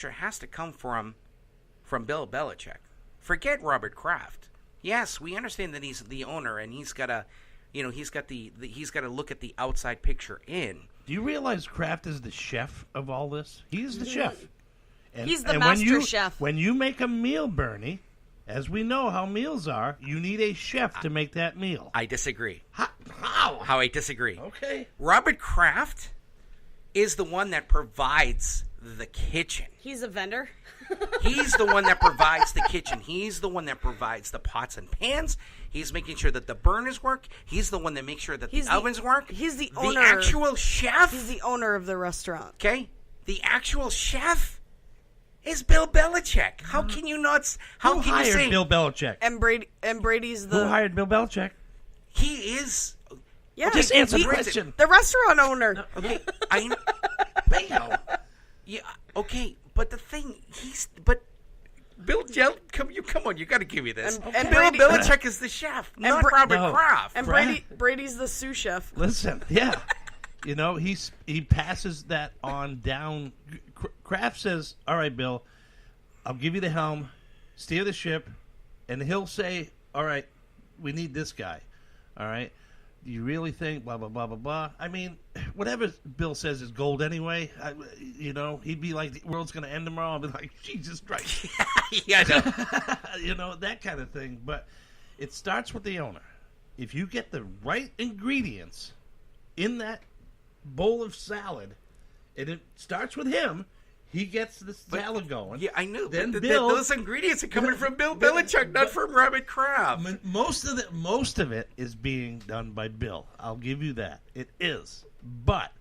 has to come from Bill Belichick. Forget Robert Kraft. Yes, we understand that he's the owner and he's got to, he's got to look at the outside picture in. Do you realize Kraft is the chef of all this? He's the chef. He's the master chef. When you make a meal, Bernie, as we know how meals are, you need a chef to make that meal. I disagree. How? How I disagree. Okay. Robert Kraft is the one that provides the kitchen. He's a vendor. He's the one that provides the kitchen. He's the one that provides the pots and pans. He's making sure that the burners work. He's the one that makes sure that the ovens work. He's the owner. The actual chef. He's the owner of the restaurant. Okay? The actual chef is Bill Belichick. How can you not? How Who can hired you say Bill Belichick? And Brady's the. Who hired Bill Belichick? He is? Yeah, Just answer the question. The restaurant owner. Okay, Bingo. Yeah. Okay, but the thing Bill come on, you got to give me this. And Bill Brady, Belichick is the chef, not Robert Kraft. And Brady's the sous chef. Listen, yeah. He passes that on down. Kraft says, all right, Bill, I'll give you the helm, steer the ship, and he'll say, all right, we need this guy. All right? Do you really think blah, blah, blah, blah, blah? I mean, whatever Bill says is gold anyway. He'd be like, the world's going to end tomorrow. I'll be like, Jesus Christ. Yeah, I know. That kind of thing. But it starts with the owner. If you get the right ingredients in that bowl of salad, and it starts with him, he gets the salad going. Yeah, I knew. Then but Bill, those ingredients are coming from Bill Belichick, not from Robert Kraft. Most of it is being done by Bill. I'll give you that. It is. But,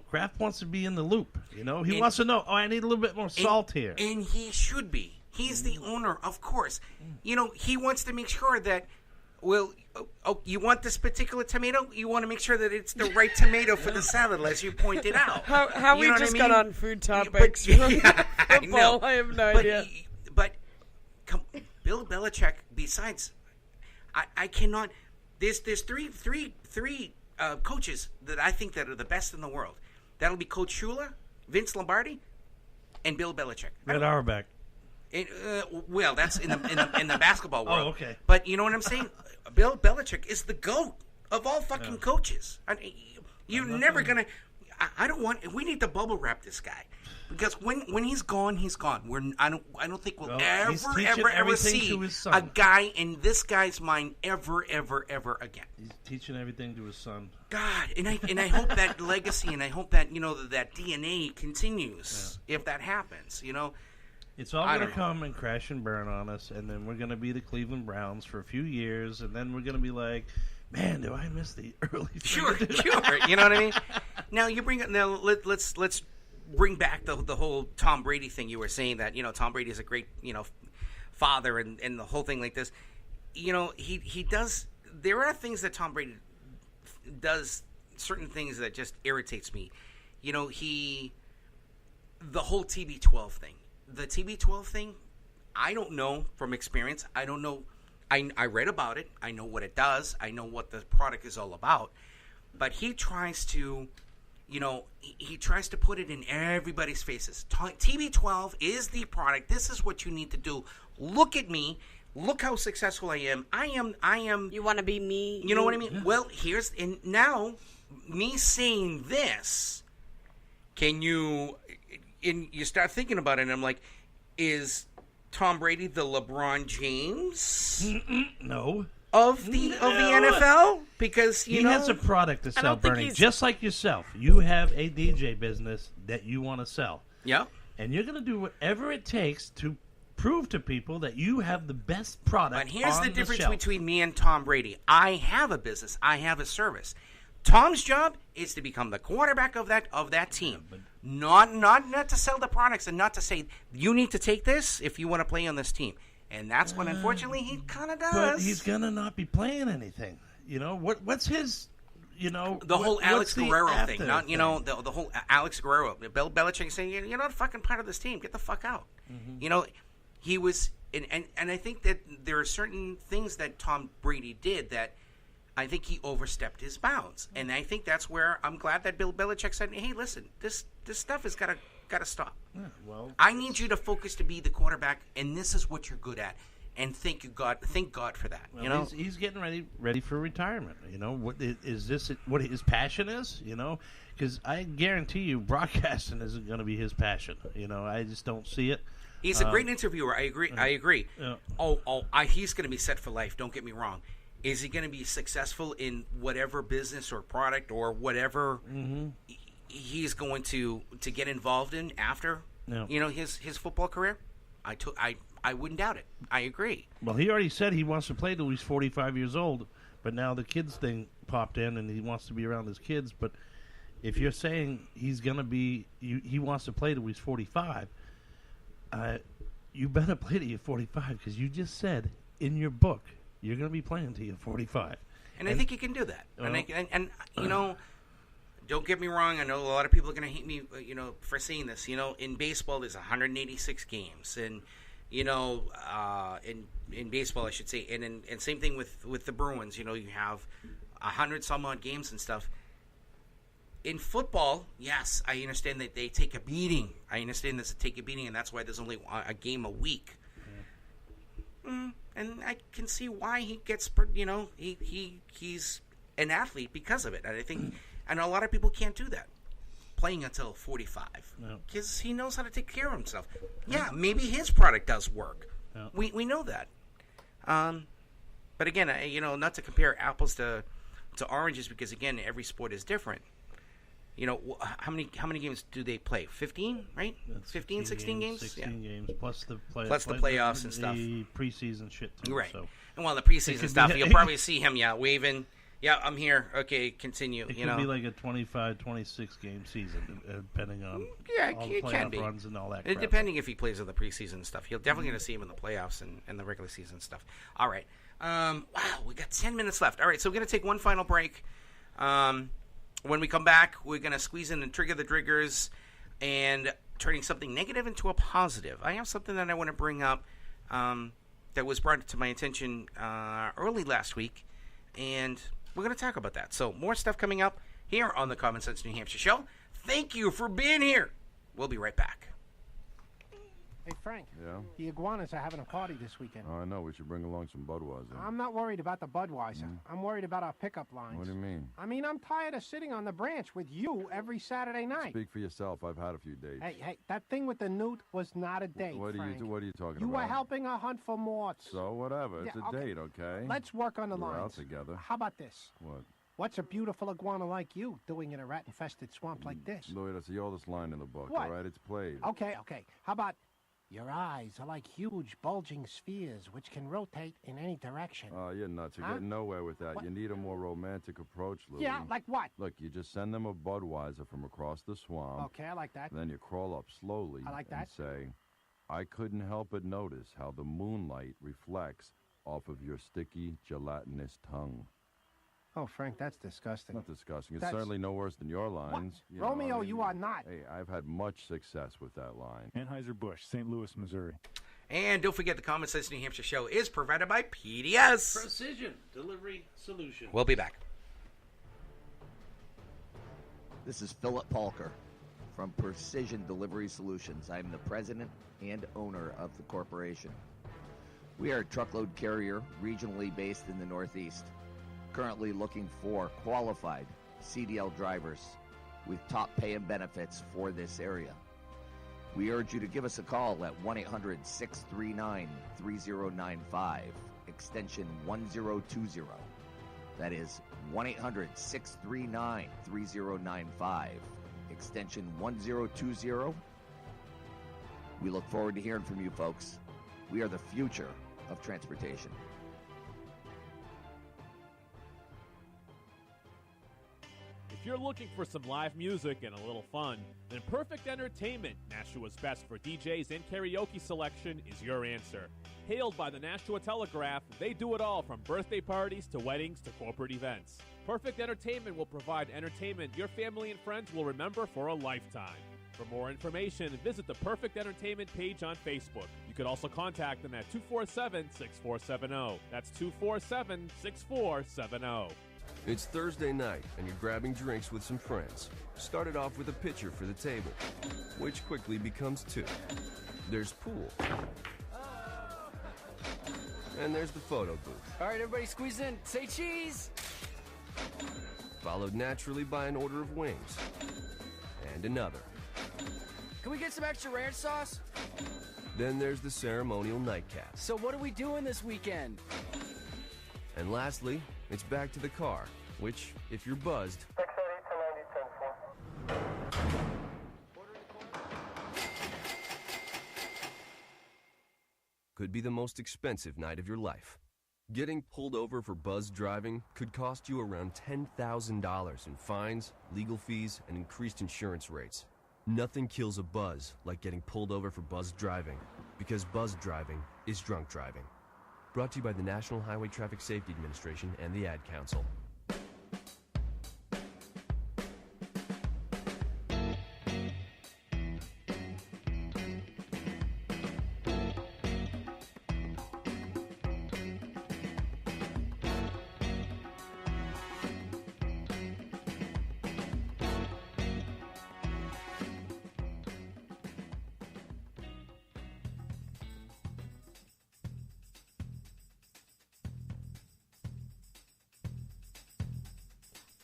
Kraft wants to be in the loop. He wants to know, I need a little bit more salt here. And he should be. He's the owner, of course. He wants to make sure that, you want this particular tomato? You want to make sure that it's the right tomato for the salad, as you pointed out. How we just got on food topics. I know. I have no idea. But Bill Belichick, besides, I cannot. There's three coaches that I think that are the best in the world. That'll be Coach Shula, Vince Lombardi, and Bill Belichick. Red Auerbach. That's in the basketball world. Oh, okay. But you know what I'm saying? Bill Belichick is the GOAT of all fucking coaches. You're never going to... I don't want... We need to bubble wrap this guy. Because when he's gone, he's gone. I don't think we'll ever see a guy in this guy's mind ever again. He's teaching everything to his son. God, and I hope that legacy, and I hope that, that DNA continues if that happens, It's all going to come and crash and burn on us, and then we're going to be the Cleveland Browns for a few years, and then we're going to be like, man, do I miss the early? Sure. You know what I mean? Now let's bring back the whole Tom Brady thing. You were saying that Tom Brady is a great father, and the whole thing like this. He does. There are things that Tom Brady does, certain things that just irritates me. The whole TB12 thing. The TB12 thing, I don't know from experience. I don't know. I read about it. I know what it does. I know what the product is all about. But he tries to, he tries to put it in everybody's faces. TB12 is the product. This is what you need to do. Look at me. Look how successful I am. I am. You want to be me? You know what I mean? Yeah. Well, and now, me saying this, can you... And you start thinking about it, and I'm like, is Tom Brady the LeBron James? No. Of the NFL? Because, he has a product to sell, Bernie. Just like yourself. You have a DJ business that you want to sell. Yeah. And you're going to do whatever it takes to prove to people that you have the best product on the shelf. But here's the difference between me and Tom Brady. I have a business. I have a service. Tom's job is to become the quarterback of that team. Not to sell the products and not to say, you need to take this if you want to play on this team. And that's what, unfortunately, he kind of does. But he's going to not be playing anything. What's his, The whole Alex Guerrero thing. The whole Alex Guerrero. Bill Belichick saying, you're not fucking part of this team. Get the fuck out. Mm-hmm. He was, and I think that there are certain things that Tom Brady did that I think he overstepped his bounds. And I think that's where I'm glad that Bill Belichick said, hey, listen, this stuff has got to Got to stop. Yeah, well, I need you to focus to be the quarterback, and this is what you're good at. And thank God for that. Well, you know, he's getting ready for retirement. You know, what is this? What his passion is? You know, because I guarantee you, broadcasting isn't going to be his passion. You know, I just don't see it. He's a great interviewer. I agree. Yeah. He's going to be set for life. Don't get me wrong. Is he going to be successful in whatever business or product or whatever he's going to get involved in after his football career? I wouldn't doubt it. I agree. Well, he already said he wants to play till he's 45 years old, but now the kids thing popped in, and he wants to be around his kids. But if you're saying he's going to be, he wants to play till he's 45, you better play till you're 45 because you just said in your book you're going to be playing till you're 45. And I think he can do that. And you know, don't get me wrong. I know a lot of people are going to hate me, for saying this. You know, in baseball, there's 186 games, and in baseball, I should say, and same thing with the Bruins. You know, you have 100 some odd games and stuff. In football, yes, I understand that they take a beating. I understand this to take a beating, and that's why there's only a game a week. And I can see why he gets, he's an athlete because of it. And I think, and a lot of people can't do that, playing until 45, because he knows how to take care of himself. Yeah, maybe his product does work. Yeah. We know that. But again, not to compare apples to oranges, because again, every sport is different. You know, how many games do they play? 15, right? 15, 16 games? 16 games, plus the playoffs and stuff. The preseason shit, too. Right. So. And while the preseason stuff, you'll probably see him, waving. Yeah, I'm here. Okay, continue. It could be like a 25, 26 game season, depending on all the playoff runs and all that crap. Depending if he plays in the preseason stuff. You're definitely going to see him in the playoffs and the regular season stuff. All right. Wow, we got 10 minutes left. All right, so we're going to take one final break. When we come back, we're going to squeeze in and trigger the driggers and turning something negative into a positive. I have something that I want to bring up that was brought to my attention early last week, and we're going to talk about that. So more stuff coming up here on the Common Sense New Hampshire show. Thank you for being here. We'll be right back. Hey, Frank. Yeah? The Iguanas are having a party this weekend. Oh, I know. We should bring along some Budweiser. I'm not worried about the Budweiser. I'm worried about our pickup lines. What do you mean? I mean, I'm tired of sitting on the branch with you every Saturday night. Speak for yourself. I've had a few dates. Hey, that thing with the newt was not a date, What are Frank. you talking about? You were helping her hunt for morts. So, whatever. It's Yeah, a date, okay? Let's work on the We're lines. out together. How about this? What? What's a beautiful iguana like you doing in a rat-infested swamp like this? Louis, that's the oldest line in the book, What? all right? It's played. Okay. How about your eyes are like huge bulging spheres which can rotate in any direction? Oh, you're nuts. You're Huh? getting nowhere with that. What? You need a more romantic approach, Louis. Yeah, like what? Look, you just send them a Budweiser from across the swamp. Okay, I like that. Then you crawl up slowly I like and that. say, I couldn't help but notice how the moonlight reflects off of your sticky, gelatinous tongue. Oh, Frank, that's disgusting. Not disgusting. It's That's- certainly no worse than your lines. You know, Romeo, I mean, you are not. Hey, I've had much success with that line. Anheuser-Busch, St. Louis, Missouri. And don't forget, the Common Sense New Hampshire show is provided by PDS. Precision Delivery Solution. We'll be back. This is Philip Palker from Precision Delivery Solutions. I'm the president and owner of the corporation. We are a truckload carrier regionally based in the Northeast, currently looking for qualified CDL drivers with top pay and benefits for this area. We urge you to give us a call at 1-800-639-3095, extension 1020. That is 1-800-639-3095, extension 1020. We look forward to hearing from you folks. We are the future of transportation. If you're looking for some live music and a little fun, then Perfect Entertainment, Nashua's best for DJs and karaoke selection, is your answer. Hailed by the Nashua Telegraph, they do it all from birthday parties to weddings to corporate events. Perfect Entertainment will provide entertainment your family and friends will remember for a lifetime. For more information, visit the Perfect Entertainment page on Facebook. You could also contact them at 247-6470. That's 247-6470. It's Thursday night, and you're grabbing drinks with some friends. Started off with a pitcher for the table, which quickly becomes 2. There's pool. And there's the photo booth. All right, everybody squeeze in. Say cheese! Followed naturally by an order of wings. And another. Can we get some extra ranch sauce? Then there's the ceremonial nightcap. So what are we doing this weekend? And lastly, it's back to the car, which, if you're buzzed, could be the most expensive night of your life. Getting pulled over for buzz driving could cost you around $10,000 in fines, legal fees, and increased insurance rates. Nothing kills a buzz like getting pulled over for buzz driving, because buzz driving is drunk driving. Brought to you by the National Highway Traffic Safety Administration and the Ad Council.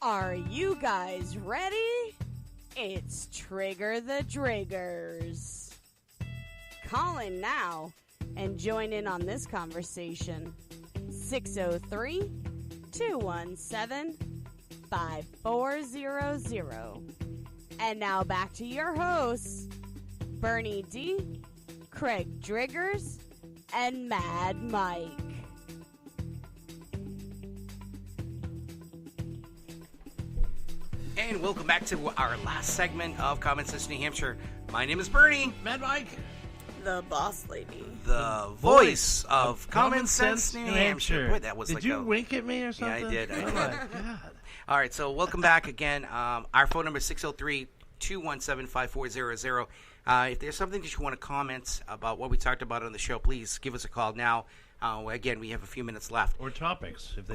Are you guys ready? It's Trigger the Driggers. Call in now and join in on this conversation. 603-217-5400. And now back to your hosts, Bernie D, Craig Driggers, and Mad Mike. And welcome back to our last segment of Common Sense New Hampshire. My name is Bernie. Mad Mike. The boss lady. The voice of Common Sense New Hampshire. Boy, that was did like you wink at me or something? Yeah, I did. Oh, my God. All right, so welcome back again. Our phone number is 603-217-5400. If there's something that you want to comment about what we talked about on the show, please give us a call now. Again, we have a few minutes left. Or topics. If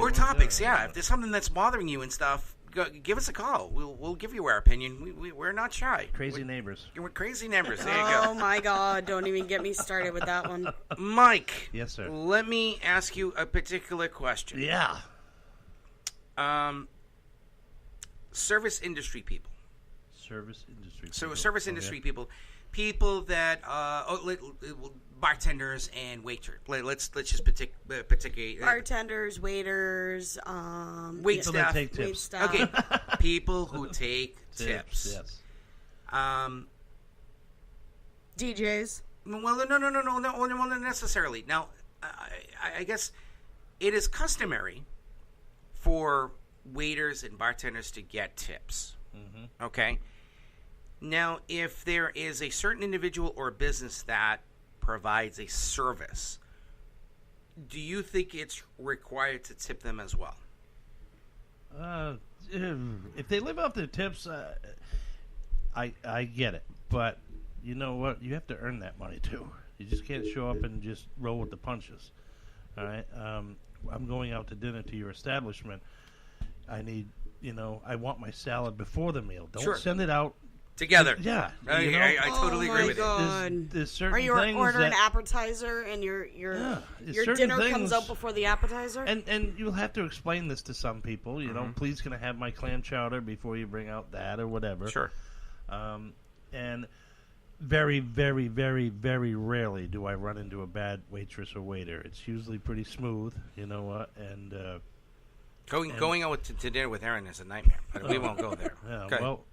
yeah. If there's something that's bothering you and stuff, give us a call. We'll give you our opinion. We're not shy. Crazy neighbors. We're crazy neighbors. There you go. Oh, my God. Don't even get me started with that one. Mike. Yes, sir. Let me ask you a particular question. Yeah. Service industry people. Service industry people. So service industry people. People that bartenders and waiters. Let's just particularly bartenders, waiters, wait staff. Take tips. Wait staff. Okay, people who take tips. Yes. DJs. Well, no, not necessarily. Now, I guess it is customary for waiters and bartenders to get tips. Mm-hmm. Okay. Now, if there is a certain individual or business that provides a service, do you think it's required to tip them as well? If they live off their tips, I get it. But you know what? You have to earn that money, too. You just can't show up and just roll with the punches. All right? I'm going out to dinner to your establishment. I need, I want my salad before the meal. Don't send it out together. Yeah. I totally agree with you. There's certain or you things order that, an appetizer and your dinner comes out before the appetizer. And you'll have to explain this to some people. Please can I have my clam chowder before you bring out that or whatever. Sure. And very, very, very, very rarely do I run into a bad waitress or waiter. It's usually pretty smooth. You know what? And going out to dinner with Aaron is a nightmare. But we won't go there. Yeah, okay. Well,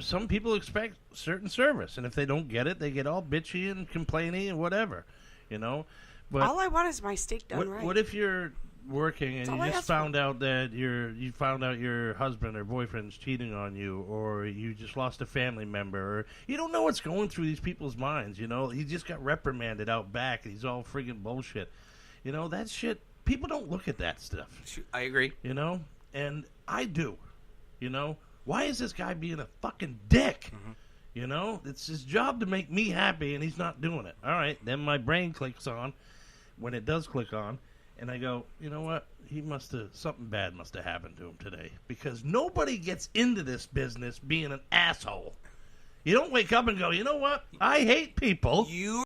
some people expect certain service, and if they don't get it, they get all bitchy and complainy and whatever, But all I want is my steak done right. What if you're working and you just found out that your husband or boyfriend's cheating on you, or you just lost a family member, or you don't know what's going through these people's minds, He just got reprimanded out back, and he's all friggin' bullshit. That shit, people don't look at that stuff. I agree. And I do, Why is this guy being a fucking dick? Mm-hmm. It's his job to make me happy, and he's not doing it. All right, then my brain clicks on when it does click on, And I go, you know what? Something bad must have happened to him today. Because nobody gets into this business being an asshole. You don't wake up and go, you know what? I hate people. You